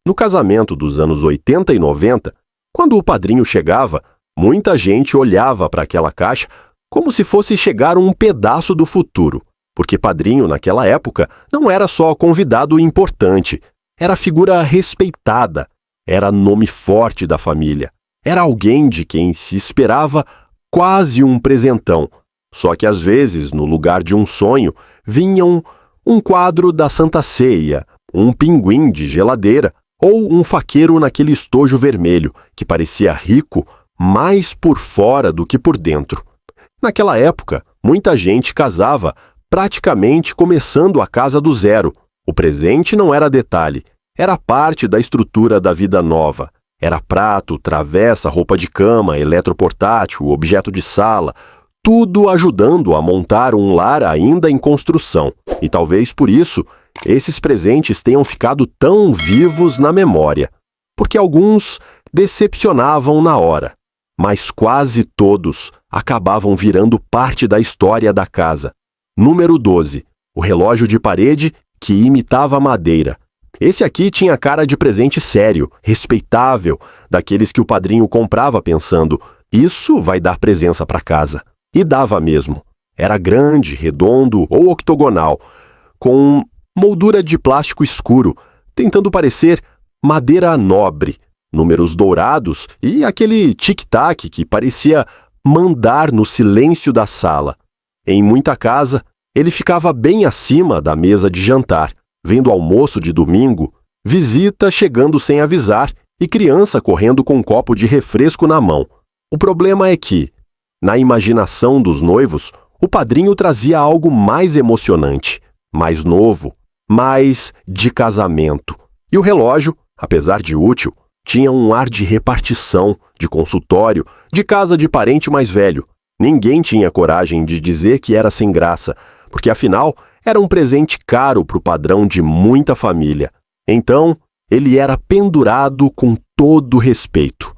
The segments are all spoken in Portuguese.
No casamento dos anos 80 e 90, quando o padrinho chegava, muita gente olhava para aquela caixa como se fosse chegar um pedaço do futuro, porque padrinho naquela época não era só convidado importante, era figura respeitada, era nome forte da família, era alguém de quem se esperava quase um presentão, só que às vezes, no lugar de um sonho, vinham um quadro da Santa Ceia, um pinguim de geladeira ou um faqueiro naquele estojo vermelho, que parecia rico mais por fora do que por dentro. Naquela época, muita gente casava praticamente começando a casa do zero. O presente não era detalhe, era parte da estrutura da vida nova. Era prato, travessa, roupa de cama, eletroportátil, objeto de sala, tudo ajudando a montar um lar ainda em construção. E talvez por isso, esses presentes tenham ficado tão vivos na memória, porque alguns decepcionavam na hora, mas quase todos acabavam virando parte da história da casa. Número 12, o relógio de parede que imitava madeira. Esse aqui tinha cara de presente sério, respeitável, daqueles que o padrinho comprava pensando, isso vai dar presença para casa. E dava mesmo. Era grande, redondo ou octogonal, com moldura de plástico escuro, tentando parecer madeira nobre, números dourados e aquele tic-tac que parecia mandar no silêncio da sala. Em muita casa, ele ficava bem acima da mesa de jantar, vendo almoço de domingo, visita chegando sem avisar e criança correndo com um copo de refresco na mão. O problema é que, na imaginação dos noivos, o padrinho trazia algo mais emocionante, mais novo, mais de casamento. E o relógio, apesar de útil, tinha um ar de repartição, de consultório, de casa de parente mais velho. Ninguém tinha coragem de dizer que era sem graça, porque afinal era um presente caro para o padrão de muita família. Então, ele era pendurado com todo respeito.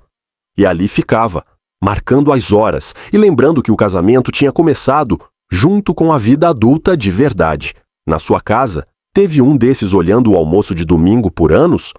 E ali ficava, marcando as horas e lembrando que o casamento tinha começado junto com a vida adulta de verdade. Na sua casa, teve um desses olhando o almoço de domingo por anos?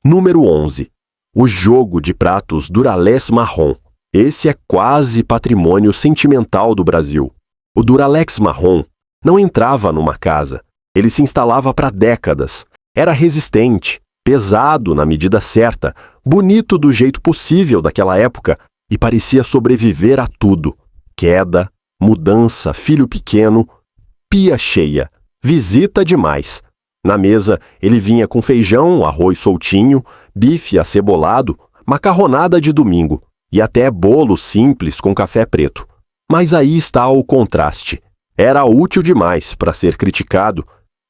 Número 11. O jogo de pratos Duralex marrom. Esse é quase patrimônio sentimental do Brasil. O Duralex marrom não entrava numa casa. Ele se instalava para décadas. Era resistente, pesado na medida certa, bonito do jeito possível daquela época e parecia sobreviver a tudo. Queda, mudança, filho pequeno, pia cheia, visita demais. Na mesa, ele vinha com feijão, arroz soltinho, bife acebolado, macarronada de domingo e até bolo simples com café preto. Mas aí está o contraste. Era útil demais para ser criticado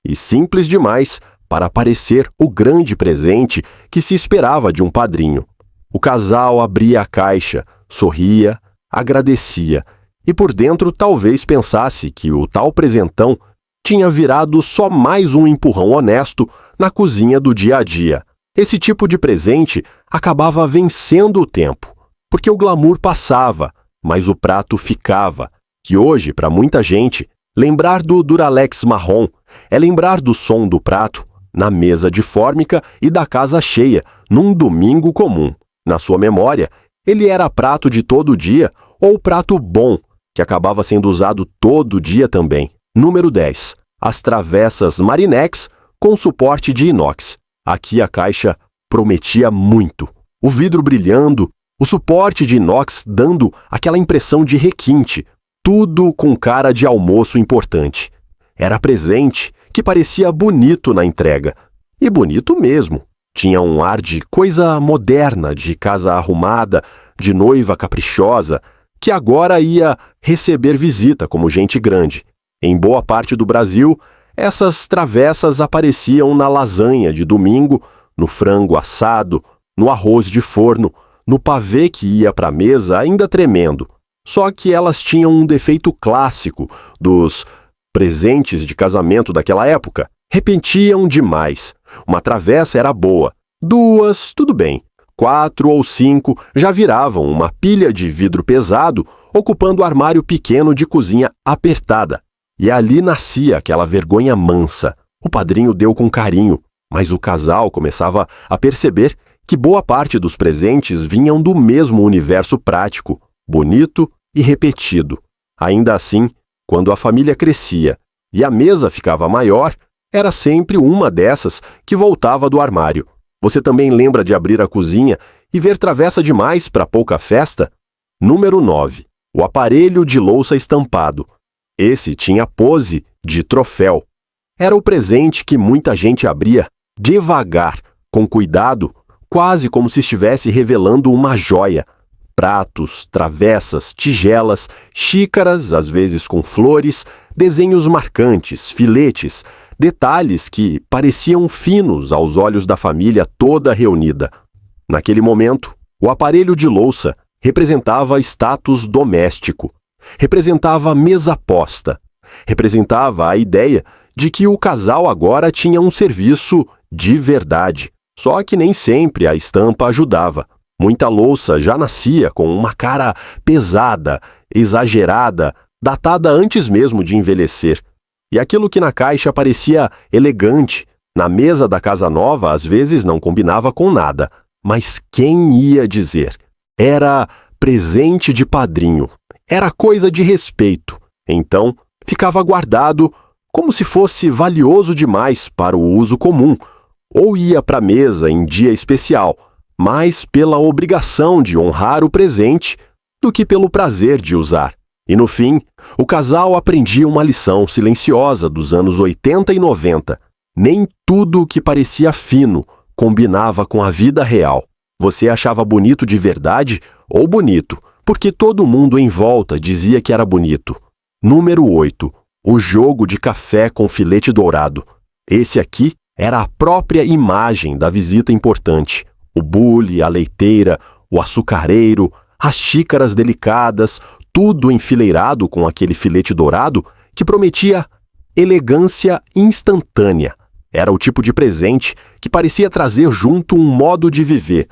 e simples demais para parecer o grande presente que se esperava de um padrinho. O casal abria a caixa, sorria, agradecia e por dentro talvez pensasse que o tal presentão tinha virado só mais um empurrão honesto na cozinha do dia a dia. Esse tipo de presente acabava vencendo o tempo, porque o glamour passava, mas o prato ficava. Que hoje, para muita gente, lembrar do Duralex marrom é lembrar do som do prato na mesa de fórmica e da casa cheia, num domingo comum. Na sua memória, ele era prato de todo dia ou prato bom, que acabava sendo usado todo dia também. Número 10. As travessas Marinex com suporte de inox. Aqui a caixa prometia muito. O vidro brilhando, o suporte de inox dando aquela impressão de requinte, tudo com cara de almoço importante. Era presente que parecia bonito na entrega. E bonito mesmo. Tinha um ar de coisa moderna, de casa arrumada, de noiva caprichosa, que agora ia receber visita como gente grande. Em boa parte do Brasil, essas travessas apareciam na lasanha de domingo, no frango assado, no arroz de forno, no pavê que ia para a mesa ainda tremendo. Só que elas tinham um defeito clássico dos presentes de casamento daquela época. Repetiam demais. Uma travessa era boa. 2, tudo bem. 4 ou 5 já viravam uma pilha de vidro pesado, ocupando o armário pequeno de cozinha apertada. E ali nascia aquela vergonha mansa. O padrinho deu com carinho. Mas o casal começava a perceber que boa parte dos presentes vinham do mesmo universo prático, bonito e repetido. Ainda assim, quando a família crescia e a mesa ficava maior, era sempre uma dessas que voltava do armário. Você também lembra de abrir a cozinha e ver travessa demais para pouca festa? Número 9. O aparelho de louça estampado. Esse tinha pose de troféu. Era o presente que muita gente abria devagar, com cuidado, quase como se estivesse revelando uma joia. Pratos, travessas, tigelas, xícaras, às vezes com flores, desenhos marcantes, filetes, detalhes que pareciam finos aos olhos da família toda reunida. Naquele momento, o aparelho de louça representava status doméstico, representava mesa posta, representava a ideia de que o casal agora tinha um serviço de verdade. Só que nem sempre a estampa ajudava. Muita louça já nascia com uma cara pesada, exagerada, datada antes mesmo de envelhecer. E aquilo que na caixa parecia elegante, na mesa da casa nova às vezes não combinava com nada. Mas quem ia dizer? Era presente de padrinho. Era coisa de respeito. Então, ficava guardado como se fosse valioso demais para o uso comum, ou ia para a mesa em dia especial, mais pela obrigação de honrar o presente do que pelo prazer de usar. E no fim, o casal aprendia uma lição silenciosa dos anos 80 e 90. Nem tudo o que parecia fino combinava com a vida real. Você achava bonito de verdade ou bonito, porque todo mundo em volta dizia que era bonito. Número 8. O jogo de café com filete dourado. Esse aqui era a própria imagem da visita importante. O bule, a leiteira, o açucareiro, as xícaras delicadas, tudo enfileirado com aquele filete dourado que prometia elegância instantânea. Era o tipo de presente que parecia trazer junto um modo de viver.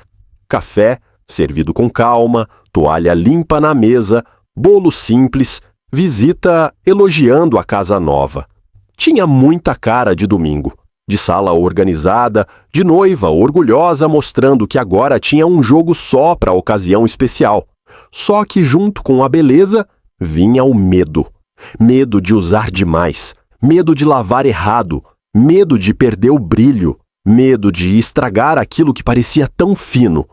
Café, servido com calma, toalha limpa na mesa, bolo simples, visita elogiando a casa nova. Tinha muita cara de domingo. De sala organizada, de noiva orgulhosa mostrando que agora tinha um jogo só para a ocasião especial. Só que junto com a beleza vinha o medo. Medo de usar demais, medo de lavar errado, medo de perder o brilho, medo de estragar aquilo que parecia tão fino.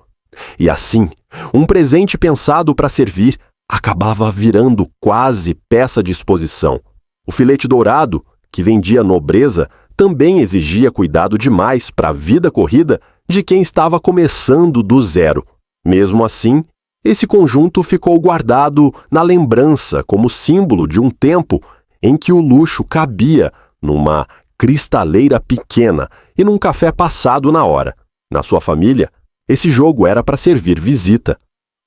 E assim, um presente pensado para servir acabava virando quase peça de exposição. O filete dourado, que vendia nobreza, também exigia cuidado demais para a vida corrida de quem estava começando do zero. Mesmo assim, esse conjunto ficou guardado na lembrança como símbolo de um tempo em que o luxo cabia numa cristaleira pequena e num café passado na hora. Na sua família, esse jogo era para servir visita,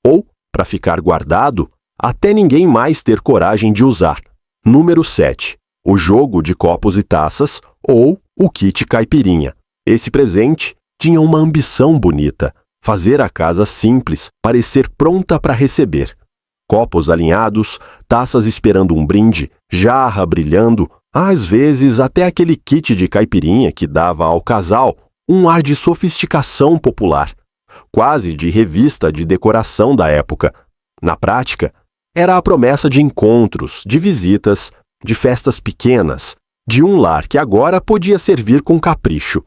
ou para ficar guardado até ninguém mais ter coragem de usar. Número 7. O jogo de copos e taças, ou o kit caipirinha. Esse presente tinha uma ambição bonita: fazer a casa simples parecer pronta para receber. Copos alinhados, taças esperando um brinde, jarra brilhando, às vezes até aquele kit de caipirinha que dava ao casal um ar de sofisticação popular, quase de revista de decoração da época. Na prática, era a promessa de encontros, de visitas, de festas pequenas, de um lar que agora podia servir com capricho.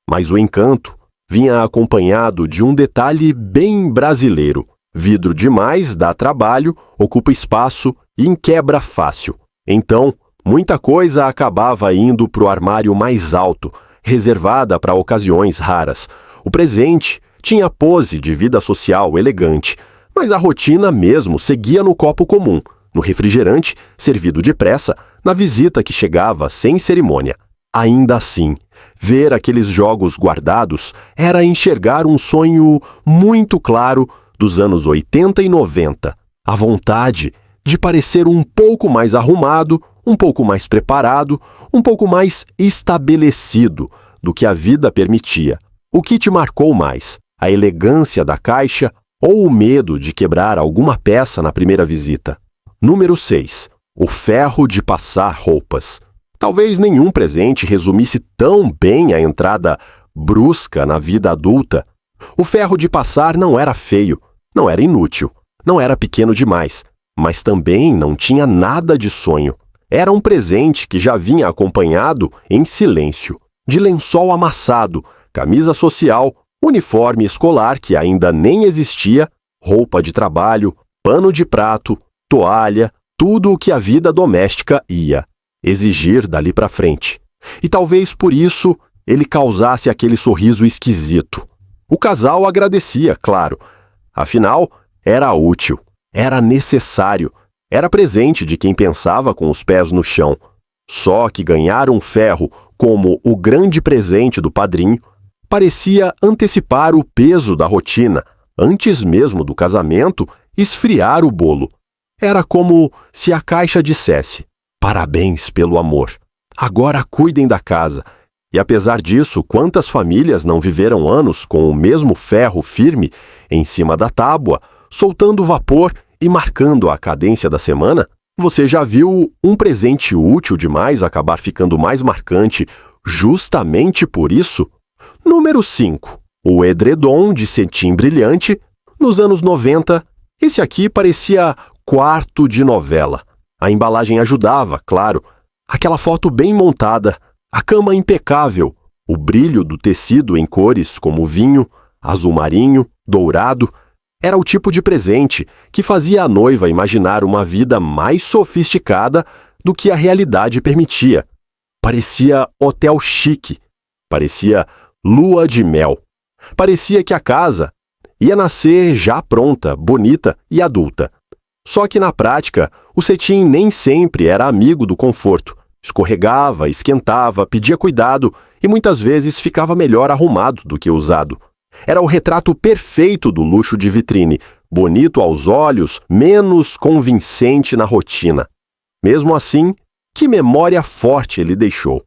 Mas o encanto vinha acompanhado de um detalhe bem brasileiro: vidro demais dá trabalho, ocupa espaço e enquebra fácil. Então, muita coisa acabava indo para o armário mais alto, reservada para ocasiões raras. O presente tinha pose de vida social elegante, mas a rotina mesmo seguia no copo comum, no refrigerante servido depressa, na visita que chegava sem cerimônia. Ainda assim, ver aqueles jogos guardados era enxergar um sonho muito claro dos anos 80 e 90. A vontade de parecer um pouco mais arrumado, um pouco mais preparado, um pouco mais estabelecido do que a vida permitia. O que te marcou mais? A elegância da caixa ou o medo de quebrar alguma peça na primeira visita? Número 6. O ferro de passar roupas. Talvez nenhum presente resumisse tão bem a entrada brusca na vida adulta. O ferro de passar não era feio, não era inútil, não era pequeno demais, mas também não tinha nada de sonho. Era um presente que já vinha acompanhado em silêncio, de lençol amassado, camisa social, uniforme escolar que ainda nem existia, roupa de trabalho, pano de prato, toalha, tudo o que a vida doméstica ia exigir dali para frente. E talvez por isso ele causasse aquele sorriso esquisito. O casal agradecia, claro. Afinal, era útil, era necessário, era presente de quem pensava com os pés no chão. Só que ganhar um ferro como o grande presente do padrinho parecia antecipar o peso da rotina, antes mesmo do casamento, esfriar o bolo. Era como se a caixa dissesse: parabéns pelo amor. Agora cuidem da casa. E apesar disso, quantas famílias não viveram anos com o mesmo ferro firme em cima da tábua, soltando vapor e marcando a cadência da semana? Você já viu um presente útil demais acabar ficando mais marcante justamente por isso? Número 5. O edredom de cetim brilhante. Nos anos 90, esse aqui parecia quarto de novela. A embalagem ajudava, claro. Aquela foto bem montada, a cama impecável, o brilho do tecido em cores como vinho, azul marinho, dourado. Era o tipo de presente que fazia a noiva imaginar uma vida mais sofisticada do que a realidade permitia. Parecia hotel chique, parecia lua de mel. Parecia que a casa ia nascer já pronta, bonita e adulta. Só que na prática, o cetim nem sempre era amigo do conforto. Escorregava, esquentava, pedia cuidado e muitas vezes ficava melhor arrumado do que usado. Era o retrato perfeito do luxo de vitrine, bonito aos olhos, menos convincente na rotina. Mesmo assim, que memória forte ele deixou.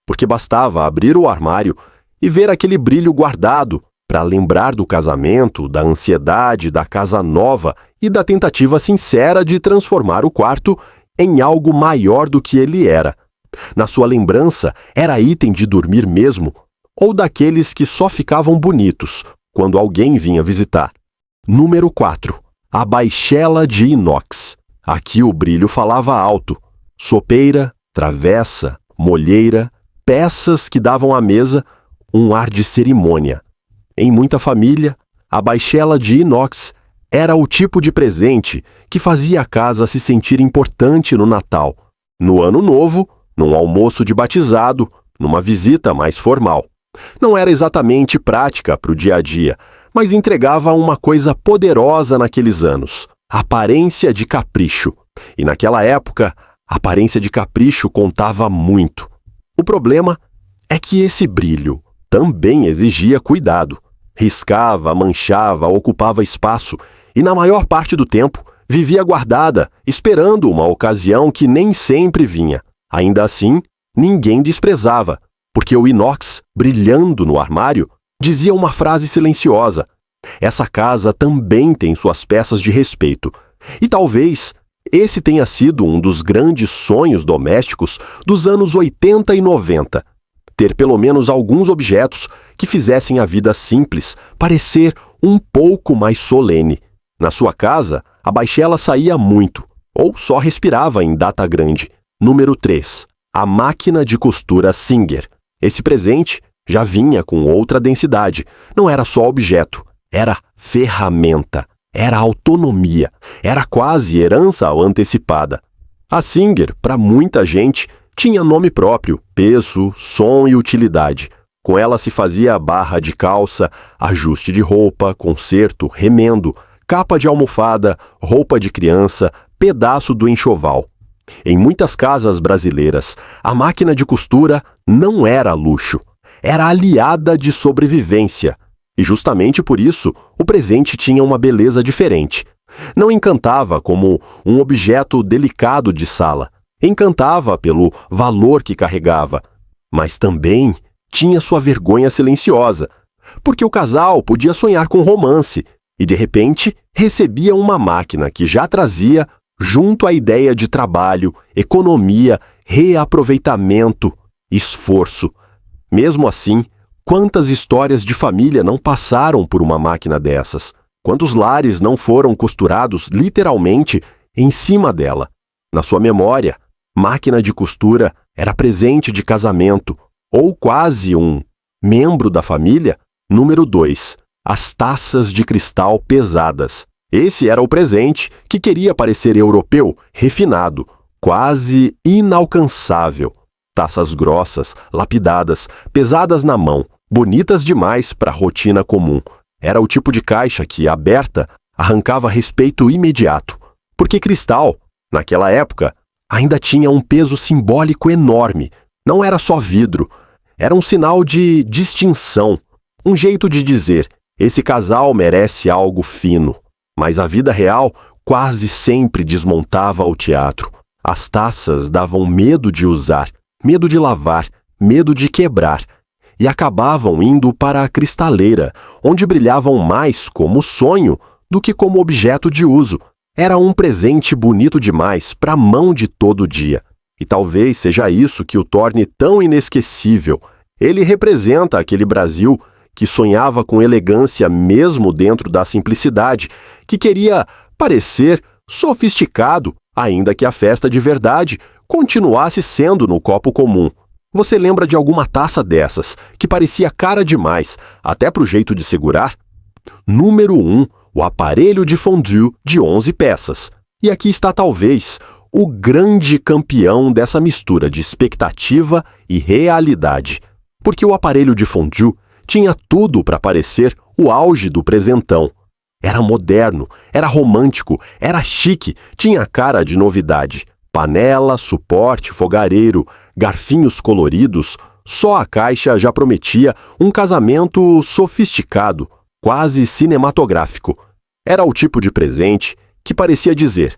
Porque bastava abrir o armário e ver aquele brilho guardado para lembrar do casamento, da ansiedade, da casa nova e da tentativa sincera de transformar o quarto em algo maior do que ele era. Na sua lembrança, era item de dormir mesmo, ou daqueles que só ficavam bonitos quando alguém vinha visitar. Número 4. A baixela de inox. Aqui o brilho falava alto. Sopeira, travessa, molheira, peças que davam à mesa um ar de cerimônia. Em muita família, a baixela de inox era o tipo de presente que fazia a casa se sentir importante no Natal, no Ano Novo, num almoço de batizado, numa visita mais formal. Não era exatamente prática para o dia a dia, mas entregava uma coisa poderosa naqueles anos: aparência de capricho. E naquela época, a aparência de capricho contava muito. O problema é que esse brilho também exigia cuidado. Riscava, manchava, ocupava espaço e, na maior parte do tempo, vivia guardada, esperando uma ocasião que nem sempre vinha. Ainda assim, ninguém desprezava, porque o inox, brilhando no armário, dizia uma frase silenciosa: essa casa também tem suas peças de respeito. E talvez esse tenha sido um dos grandes sonhos domésticos dos anos 80 e 90. Ter pelo menos alguns objetos que fizessem a vida simples parecer um pouco mais solene. Na sua casa, a baixela saía muito, ou só respirava em data grande. Número 3. A máquina de costura Singer. Esse presente já vinha com outra densidade. Não era só objeto, era ferramenta, era autonomia, era quase herança antecipada. A Singer, para muita gente, tinha nome próprio, peso, som e utilidade. Com ela se fazia barra de calça, ajuste de roupa, conserto, remendo, capa de almofada, roupa de criança, pedaço do enxoval. Em muitas casas brasileiras, a máquina de costura não era luxo, era aliada de sobrevivência. E justamente por isso, o presente tinha uma beleza diferente. Não encantava como um objeto delicado de sala. Encantava pelo valor que carregava, mas também tinha sua vergonha silenciosa, porque o casal podia sonhar com romance e, de repente, recebia uma máquina que já trazia, junto à ideia de trabalho, economia reaproveitamento, esforço. Mesmo assim, quantas histórias de família não passaram por uma máquina dessas? Quantos lares não foram costurados literalmente em cima dela? Na sua memória, máquina de costura era presente de casamento, ou quase um membro da família. Número 2. As taças de cristal pesadas. Esse era o presente que queria parecer europeu, refinado, quase inalcançável. Taças grossas, lapidadas, pesadas na mão, bonitas demais para a rotina comum. Era o tipo de caixa que, aberta, arrancava respeito imediato. Porque cristal, naquela época, ainda tinha um peso simbólico enorme. Não era só vidro. Era um sinal de distinção. Um jeito de dizer, esse casal merece algo fino. Mas a vida real quase sempre desmontava o teatro. As taças davam medo de usar, medo de lavar, medo de quebrar. E acabavam indo para a cristaleira, onde brilhavam mais como sonho do que como objeto de uso. Era um presente bonito demais para a mão de todo dia. E talvez seja isso que o torne tão inesquecível. Ele representa aquele Brasil que sonhava com elegância mesmo dentro da simplicidade, que queria parecer sofisticado, ainda que a festa de verdade continuasse sendo no copo comum. Você lembra de alguma taça dessas, que parecia cara demais, até pro jeito de segurar? Número 1, o aparelho de fondue de 11 peças. E aqui está talvez o grande campeão dessa mistura de expectativa e realidade. Porque o aparelho de fondue tinha tudo para parecer o auge do presentão. Era moderno, era romântico, era chique, tinha cara de novidade. Panela, suporte, fogareiro, garfinhos coloridos, só a caixa já prometia um casamento sofisticado, quase cinematográfico. Era o tipo de presente que parecia dizer: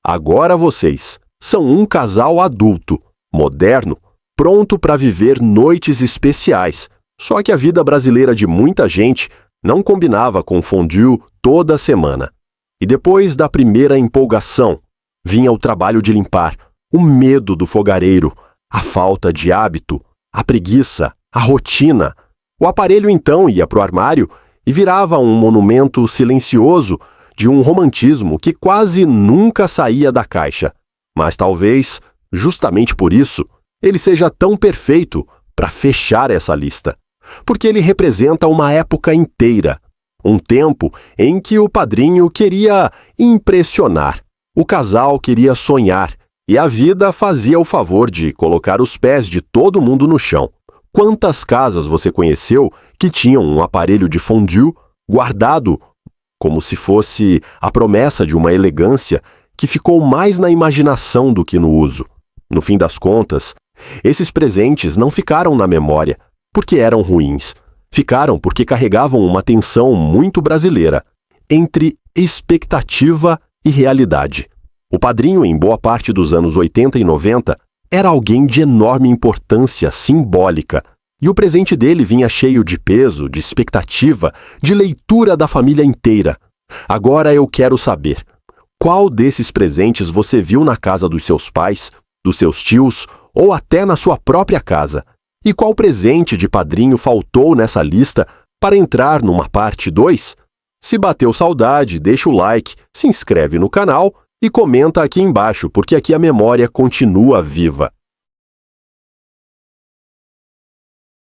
agora vocês são um casal adulto, moderno, pronto para viver noites especiais. Só que a vida brasileira de muita gente não combinava com fondue toda semana. E depois da primeira empolgação, vinha o trabalho de limpar, o medo do fogareiro, a falta de hábito, a preguiça, a rotina. O aparelho então ia para o armário e virava um monumento silencioso de um romantismo que quase nunca saía da caixa. Mas talvez, justamente por isso, ele seja tão perfeito para fechar essa lista. Porque ele representa uma época inteira, um tempo em que o padrinho queria impressionar, o casal queria sonhar e a vida fazia o favor de colocar os pés de todo mundo no chão. Quantas casas você conheceu que tinham um aparelho de fondue guardado como se fosse a promessa de uma elegância que ficou mais na imaginação do que no uso? No fim das contas, esses presentes não ficaram na memória porque eram ruins. Ficaram porque carregavam uma tensão muito brasileira entre expectativa e realidade. O padrinho, em boa parte dos anos 80 e 90, era alguém de enorme importância simbólica, e o presente dele vinha cheio de peso, de expectativa, de leitura da família inteira. Agora eu quero saber, qual desses presentes você viu na casa dos seus pais, dos seus tios ou até na sua própria casa? E qual presente de padrinho faltou nessa lista para entrar numa parte 2? Se bateu saudade, deixa o like, se inscreve no canal e comenta aqui embaixo, porque aqui a memória continua viva.